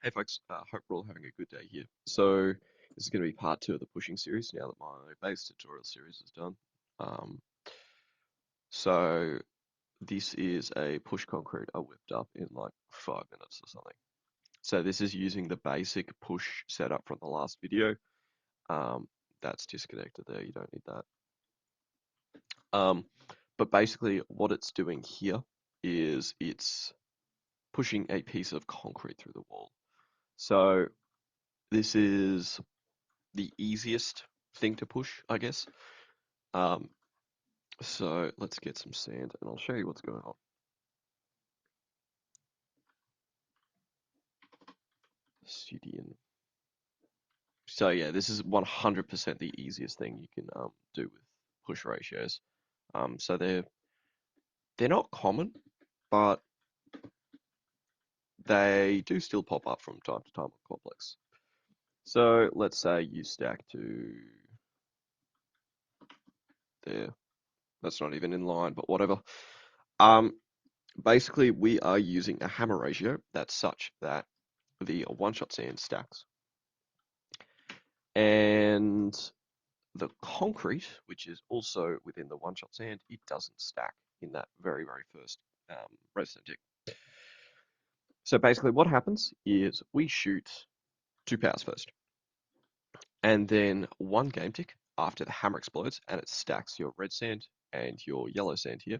Hey folks, hope we're all having a good day here. So this is going to be part two of the pushing series now that my base tutorial series is done. Um, so this is a push concrete I whipped up in like 5 minutes or something. So this is using the basic push setup from the last video. Um, that's disconnected there, you don't need that. Um, but basically what it's doing here is it's pushing a piece of concrete through the wall. So this is the easiest thing to push, I guess. Um, so let's get some sand and I'll show you what's going on. Obsidian. So yeah, this is 100% the easiest thing you can do with push ratios. So they're not common, but they do still pop up from time to time on complex. So let's say you stack to there. That's not even in line, but whatever. Um, Basically we are using a hammer ratio that's such that the one-shot sand stacks and the concrete, which is also within the one-shot sand, it doesn't stack in that very, very first redstone tick. So basically what happens is we shoot 2 powers first, and then 1 game tick after the hammer explodes and it stacks your red sand and your yellow sand here.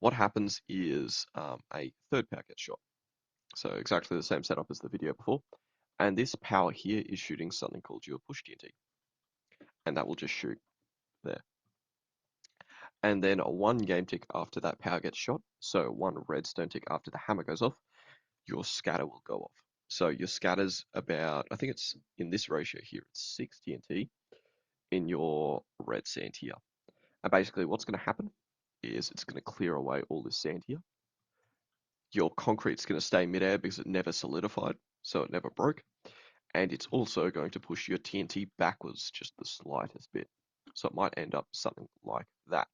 What happens is a third power gets shot. So exactly the same setup as the video before. And this power here is shooting something called your push TNT. And that will just shoot there. And then a 1 game tick after that power gets shot, so 1 redstone tick after the hammer goes off, your scatter will go off. So your scatter's about, I think it's in this ratio here, it's 6 TNT in your red sand here. And basically what's going to happen is it's going to clear away all this sand here. Your concrete's going to stay midair because it never solidified, so it never broke. And it's also going to push your TNT backwards just the slightest bit. So it might end up something like that.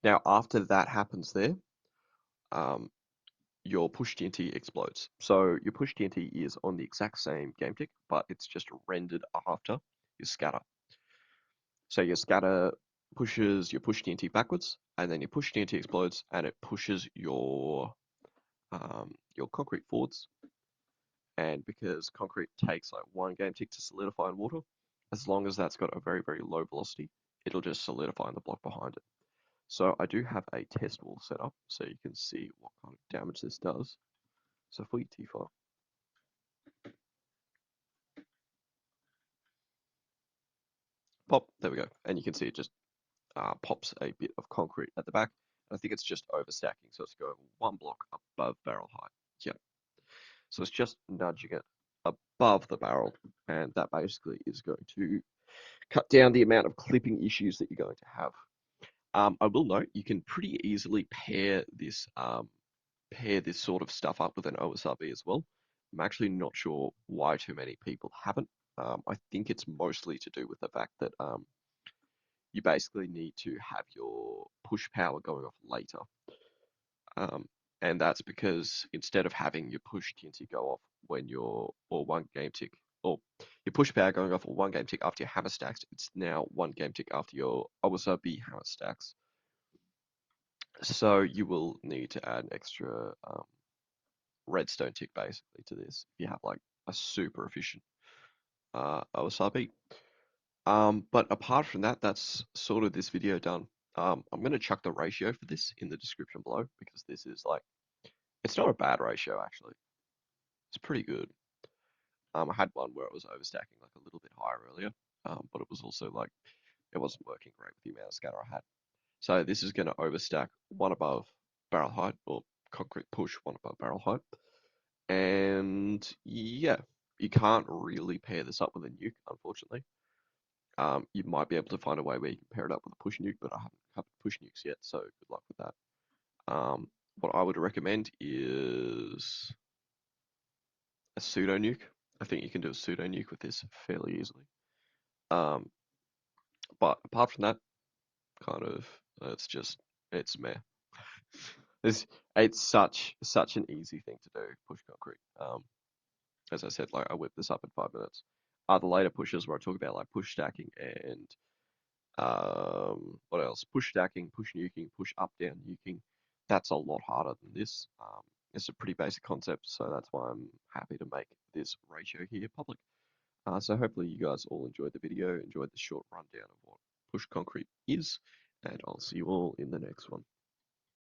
Now, after that happens there, um, your push TNT explodes. So your push TNT is on the exact same game tick, but it's just rendered after your scatter. So your scatter pushes your push TNT backwards, and then your push TNT explodes, and it pushes your concrete forwards. And because concrete takes like 1 game tick to solidify in water, as long as that's got a very, very low velocity, it'll just solidify in the block behind it. So I do have a test wall set up so you can see what kind of damage this does. So if we T5, pop, there we go. And you can see it just pops a bit of concrete at the back. I think it's just overstacking, so it's going 1 block above barrel height. Yep. So it's just nudging it above the barrel, and that basically is going to cut down the amount of clipping issues that you're going to have. I will note you can pretty easily pair this sort of stuff up with an OSRB as well. I'm actually not sure why too many people haven't. I think it's mostly to do with the fact that you basically need to have your push power going off later. Um, and that's because instead of having your push TNT go off when you're or 1 game tick or your push power going off or 1 game tick after your hammer stacks, it's now 1 game tick after your OSRB hammer stacks. So you will need to add an extra redstone tick basically to this if you have like a super efficient OSRB. But apart from that, that's sort of this video done. I'm going to chuck the ratio for this in the description below because this is like, it's not a bad ratio actually. It's pretty good. I had one where it was overstacking like a little bit higher earlier, but it was also like, it wasn't working great with the amount of scatter I had. So this is going to overstack 1 above barrel height or concrete push 1 above barrel height. And yeah, you can't really pair this up with a nuke, unfortunately. You might be able to find a way where you can pair it up with a push nuke, but I haven't covered push nukes yet, so good luck with that. What I would recommend is a pseudo nuke. I think you can do a pseudo nuke with this fairly easily. Um, but apart from that, kind of, it's meh. It's it's such an easy thing to do, push concrete. As I said, like I whipped this up in 5 minutes. The later pushes where I talk about like push stacking and what else? Push stacking, push nuking, push up down nuking. That's a lot harder than this. It's a pretty basic concept, so that's why I'm happy to make this ratio here public. So hopefully you guys all enjoyed the video, enjoyed the short rundown of what push concrete is, and I'll see you all in the next one.